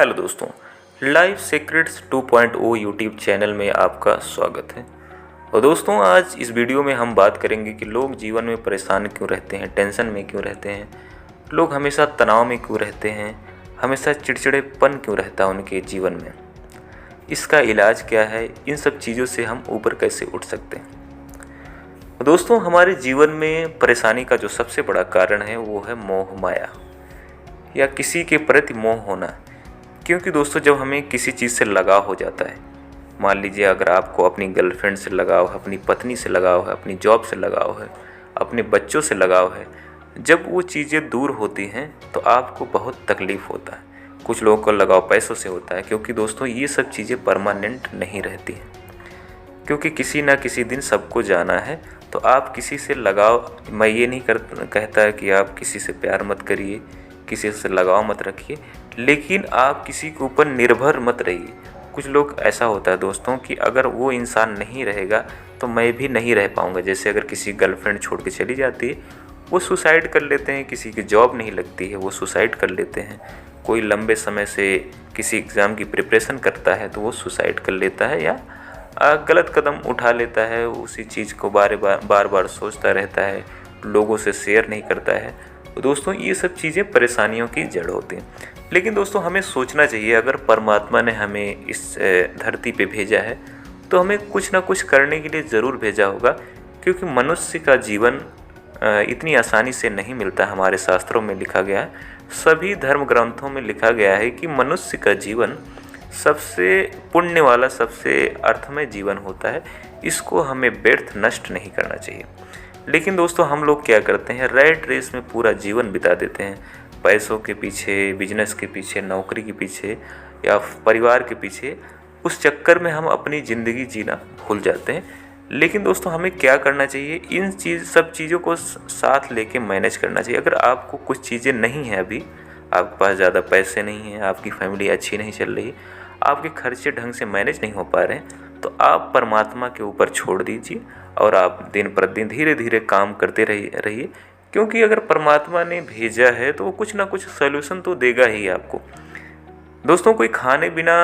Hello दोस्तों, life secrets 2.0 YouTube channel में आपका स्वागत है। और दोस्तों, आज इस वीडियो में हम बात करेंगे कि लोग जीवन में परेशान क्यों रहते हैं, टेंशन में क्यों रहते हैं, लोग हमेशा तनाव में क्यों रहते हैं, हमेशा चिड़चिड़ेपन क्यों रहता है उनके जीवन में, इसका इलाज क्या है, इन सब चीज़ों से हम ऊपर कैसे उठ सकते हैं। दोस्तों, हमारे जीवन में परेशानी का जो सबसे बड़ा कारण है वो है मोह माया या किसी के प्रति मोह होना। क्योंकि दोस्तों, जब हमें किसी चीज़ से लगाव हो जाता है, मान लीजिए अगर आपको अपनी गर्लफ्रेंड से लगाव है, अपनी पत्नी से लगाव है, अपनी जॉब से लगाव है, अपने बच्चों से लगाव है, जब वो चीज़ें दूर होती हैं तो आपको बहुत तकलीफ़ होता है। कुछ लोगों को लगाव पैसों से होता है, क्योंकि दोस्तों ये सब चीज़ें परमानेंट नहीं रहती हैं, क्योंकि किसी ना किसी दिन सबको जाना है। तो आप किसी से लगाव, मैं ये नहीं कहता है कि आप किसी से प्यार मत करिए, किसी से लगाव मत रखिए, लेकिन आप किसी के ऊपर निर्भर मत रहिए। कुछ लोग ऐसा होता है दोस्तों कि अगर वो इंसान नहीं रहेगा तो मैं भी नहीं रह पाऊँगा। जैसे अगर किसी गर्लफ्रेंड छोड़ के चली जाती है, वो सुसाइड कर लेते हैं, किसी की जॉब नहीं लगती है वो सुसाइड कर लेते हैं, कोई लंबे समय से किसी एग्ज़ाम की प्रिपरेशन करता है तो वो सुसाइड कर लेता है या गलत कदम उठा लेता है, उसी चीज़ को बार बार सोचता रहता है, लोगों से शेयर नहीं करता है। तो दोस्तों, ये सब चीज़ें परेशानियों की जड़ होती हैं। लेकिन दोस्तों, हमें सोचना चाहिए, अगर परमात्मा ने हमें इस धरती पे भेजा है तो हमें कुछ ना कुछ करने के लिए ज़रूर भेजा होगा, क्योंकि मनुष्य का जीवन इतनी आसानी से नहीं मिलता। हमारे शास्त्रों में लिखा गया है, सभी धर्म ग्रंथों में लिखा गया है कि मनुष्य का जीवन सबसे पुण्य वाला, सबसे अर्थमय जीवन होता है। इसको हमें व्यर्थ नष्ट नहीं करना चाहिए। लेकिन दोस्तों, हम लोग क्या करते हैं, रैट रेस में पूरा जीवन बिता देते हैं, पैसों के पीछे, बिजनेस के पीछे, नौकरी के पीछे या परिवार के पीछे। उस चक्कर में हम अपनी ज़िंदगी जीना भूल जाते हैं। लेकिन दोस्तों, हमें क्या करना चाहिए, इन सब चीज़ों को साथ लेके मैनेज करना चाहिए। अगर आपको कुछ चीज़ें नहीं हैं, अभी आपके पास ज़्यादा पैसे नहीं हैं, आपकी फैमिली अच्छी नहीं चल रही, आपके खर्चे ढंग से मैनेज नहीं हो पा रहे हैं, तो आप परमात्मा के ऊपर छोड़ दीजिए और आप दिन प्रतिदिन धीरे धीरे काम करते रहिए। क्योंकि अगर परमात्मा ने भेजा है तो वो कुछ ना कुछ सॉल्यूशन तो देगा ही आपको। दोस्तों, कोई खाने बिना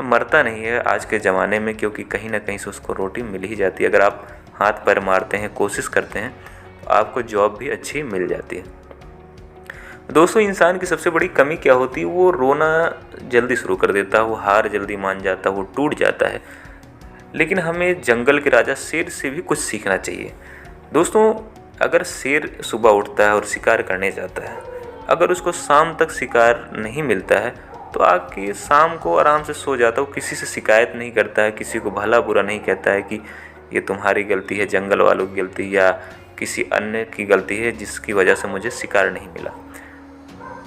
मरता नहीं है आज के ज़माने में, क्योंकि कहीं ना कहीं से उसको रोटी मिल ही जाती है। अगर आप हाथ पैर मारते हैं, कोशिश करते हैं, तो आपको जॉब भी अच्छी मिल जाती है। दोस्तों, इंसान की सबसे बड़ी कमी क्या होती है, वो रोना जल्दी शुरू कर देता है, वो हार जल्दी मान जाता है, वो टूट जाता है। लेकिन हमें जंगल के राजा शेर से भी कुछ सीखना चाहिए। दोस्तों, अगर शेर सुबह उठता है और शिकार करने जाता है, अगर उसको शाम तक शिकार नहीं मिलता है तो आके शाम को आराम से सो जाता है। वो किसी से शिकायत नहीं करता है, किसी को भला बुरा नहीं कहता है कि ये तुम्हारी गलती है, जंगल वालों की गलती या किसी अन्य की गलती है जिसकी वजह से मुझे शिकार नहीं मिला।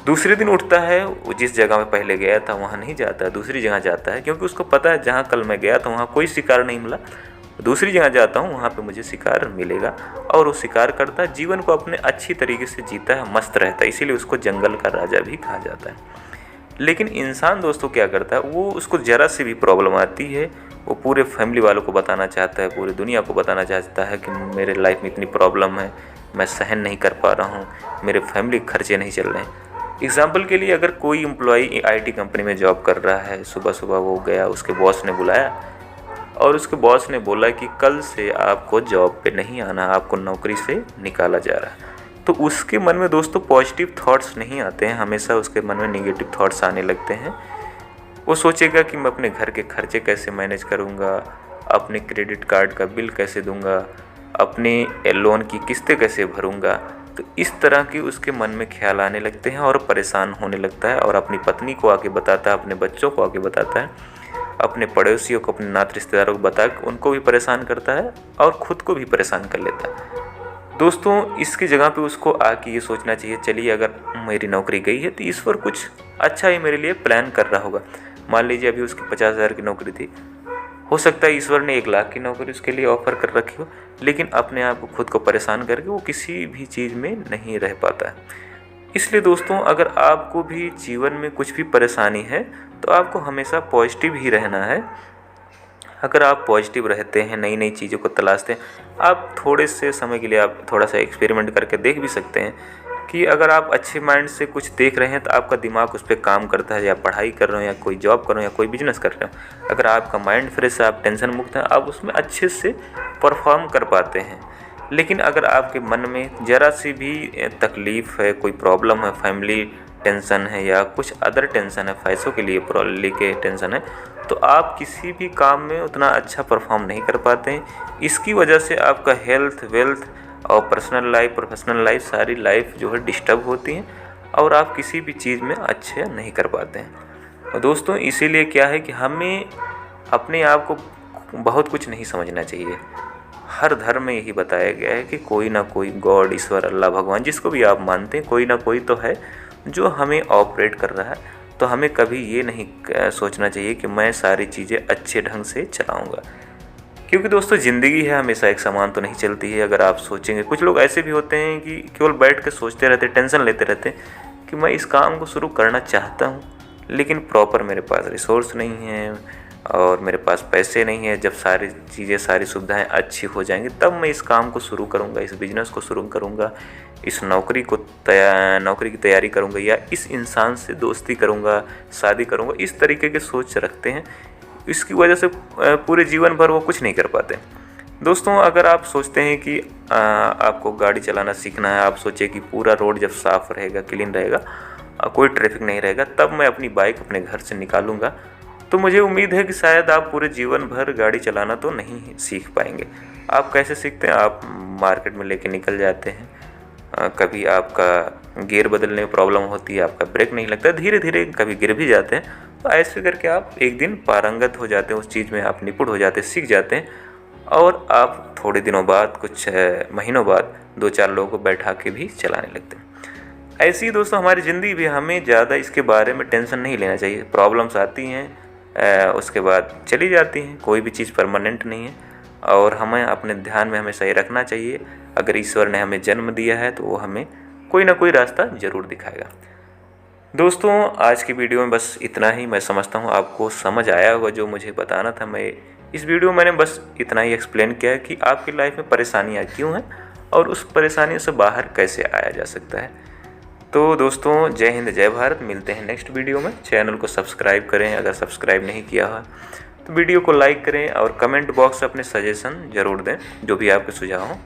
दूसरे दिन उठता है, वो जिस जगह में पहले गया था वहाँ नहीं जाता है, दूसरी जगह जाता है, क्योंकि उसको पता है जहाँ कल मैं गया था वहाँ कोई शिकार नहीं मिला, दूसरी जगह जाता हूँ वहाँ पे मुझे शिकार मिलेगा। और वो शिकार करता है, जीवन को अपने अच्छी तरीके से जीता है, मस्त रहता है, इसीलिए उसको जंगल का राजा भी कहा जाता है। लेकिन इंसान दोस्तों क्या करता है, वो उसको ज़रा सी भी प्रॉब्लम आती है, वो पूरे फैमिली वालों को बताना चाहता है, पूरी दुनिया को बताना चाहता है कि मेरे लाइफ में इतनी प्रॉब्लम है, मैं सहन नहीं कर पा रहा हूँ, मेरे फैमिली के खर्चे नहीं चल रहे हैं। एग्ज़ाम्पल के लिए, अगर कोई एम्प्लॉई IT कंपनी में जॉब कर रहा है, सुबह सुबह वो गया, उसके बॉस ने बुलाया और उसके बॉस ने बोला कि कल से आपको जॉब पे नहीं आना, आपको नौकरी से निकाला जा रहा है। तो उसके मन में दोस्तों पॉजिटिव थॉट्स नहीं आते हैं, हमेशा उसके मन में नेगेटिव थॉट्स आने लगते हैं। वो सोचेगा कि मैं अपने घर के खर्चे कैसे मैनेज करूँगा, अपने क्रेडिट कार्ड का बिल कैसे दूँगा, अपने लोन की किस्तें कैसे भरूँगा। तो इस तरह की उसके मन में ख्याल आने लगते हैं और परेशान होने लगता है, और अपनी पत्नी को आके बताता है, अपने बच्चों को आके बताता है, अपने पड़ोसियों को, अपने नाते रिश्तेदारों को बता के उनको भी परेशान करता है और ख़ुद को भी परेशान कर लेता है। दोस्तों, इसकी जगह पे उसको आके ये सोचना चाहिए, चलिए अगर मेरी नौकरी गई है तो ईश्वर कुछ अच्छा ही मेरे लिए प्लान कर रहा होगा। मान लीजिए अभी उसकी 50,000 की नौकरी थी, हो सकता है ईश्वर ने 1 लाख की नौकरी उसके लिए ऑफ़र कर रखी हो, लेकिन अपने आप को खुद को परेशान करके वो किसी भी चीज़ में नहीं रह पाता है। इसलिए दोस्तों, अगर आपको भी जीवन में कुछ भी परेशानी है तो आपको हमेशा पॉजिटिव ही रहना है। अगर आप पॉजिटिव रहते हैं, नई नई चीज़ों को तलाशते हैं, आप थोड़े से समय के लिए आप थोड़ा सा एक्सपेरिमेंट करके देख भी सकते हैं कि अगर आप अच्छे माइंड से कुछ देख रहे हैं तो आपका दिमाग उस पर काम करता है, या पढ़ाई कर रहे हो या कोई जॉब कर रहे हो या कोई बिजनेस कर रहे हो, अगर आपका माइंड फ्रेश है, आप टेंशन मुक्त हैं, आप उसमें अच्छे से परफॉर्म कर पाते हैं। लेकिन अगर आपके मन में ज़रा सी भी तकलीफ़ है, कोई प्रॉब्लम है, फैमिली टेंशन है या कुछ अदर टेंशन है, पैसों के लिए लेके टेंशन है, तो आप किसी भी काम में उतना अच्छा परफॉर्म नहीं कर पाते हैं। इसकी वजह से आपका हेल्थ, वेल्थ और पर्सनल लाइफ, प्रोफेशनल लाइफ, सारी लाइफ जो है डिस्टर्ब होती है और आप किसी भी चीज़ में अच्छे नहीं कर पाते हैं। और दोस्तों इसीलिए क्या है कि हमें अपने आप को बहुत कुछ नहीं समझना चाहिए। हर धर्म में यही बताया गया है कि कोई ना कोई गॉड, ईश्वर, अल्लाह, भगवान, जिसको भी आप मानते हैं, कोई ना कोई तो है जो हमें ऑपरेट कर रहा है। तो हमें कभी ये नहीं सोचना चाहिए कि मैं सारी चीज़ें अच्छे ढंग से चलाऊँगा, क्योंकि दोस्तों ज़िंदगी है, हमेशा एक समान तो नहीं चलती है। अगर आप सोचेंगे, कुछ लोग ऐसे भी होते हैं कि केवल बैठ के सोचते रहते, टेंशन लेते रहते कि मैं इस काम को शुरू करना चाहता हूँ, लेकिन प्रॉपर मेरे पास रिसोर्स नहीं है और मेरे पास पैसे नहीं है। जब सारी चीज़ें, सारी सुविधाएं अच्छी हो जाएंगी तब मैं इस काम को शुरू करूँगा, इस बिज़नेस को शुरू करूँगा, इस नौकरी की तैयारी करूँगा, या इस इंसान से दोस्ती करूँगा, शादी करूँगा। इस तरीके के सोच रखते हैं, इसकी वजह से पूरे जीवन भर वो कुछ नहीं कर पाते। दोस्तों अगर आप सोचते हैं कि आपको गाड़ी चलाना सीखना है, आप सोचे कि पूरा रोड जब साफ़ रहेगा, क्लीन रहेगा, कोई ट्रैफिक नहीं रहेगा, तब मैं अपनी बाइक अपने घर से निकालूंगा, तो मुझे उम्मीद है कि शायद आप पूरे जीवन भर गाड़ी चलाना तो नहीं सीख पाएंगे। आप कैसे सीखते हैं? आप मार्केट में लेके निकल जाते हैं, कभी आपका गियर बदलने में प्रॉब्लम होती है, आपका ब्रेक नहीं लगता, धीरे धीरे कभी गिर भी जाते हैं, तो ऐसे करके आप एक दिन पारंगत हो जाते हैं, उस चीज़ में आप निपुण हो जाते हैं, सीख जाते हैं, और आप थोड़े दिनों बाद, कुछ महीनों बाद 2-4 लोगों को बैठा के भी चलाने लगते हैं। ऐसे ही दोस्तों हमारी ज़िंदगी भी, हमें ज़्यादा इसके बारे में टेंशन नहीं लेना चाहिए। प्रॉब्लम्स आती हैं, उसके बाद चली जाती हैं, कोई भी चीज़ परमानेंट नहीं है, और हमें अपने ध्यान में हमेशा ये रखना चाहिए, अगर ईश्वर ने हमें जन्म दिया है तो वो हमें कोई ना कोई रास्ता ज़रूर दिखाएगा। दोस्तों आज की वीडियो में बस इतना ही। मैं समझता हूँ आपको समझ आया होगा जो मुझे बताना था। मैं इस वीडियो में मैंने बस इतना ही एक्सप्लेन किया है कि आपकी लाइफ में परेशानियाँ क्यों हैं और उस परेशानियों से बाहर कैसे आया जा सकता है। तो दोस्तों जय हिंद, जय भारत। मिलते हैं नेक्स्ट वीडियो में। चैनल को सब्सक्राइब करें अगर सब्सक्राइब नहीं किया है तो, वीडियो को लाइक करें और कमेंट बॉक्स में अपने सजेशन ज़रूर दें, जो भी आपके सुझाव हों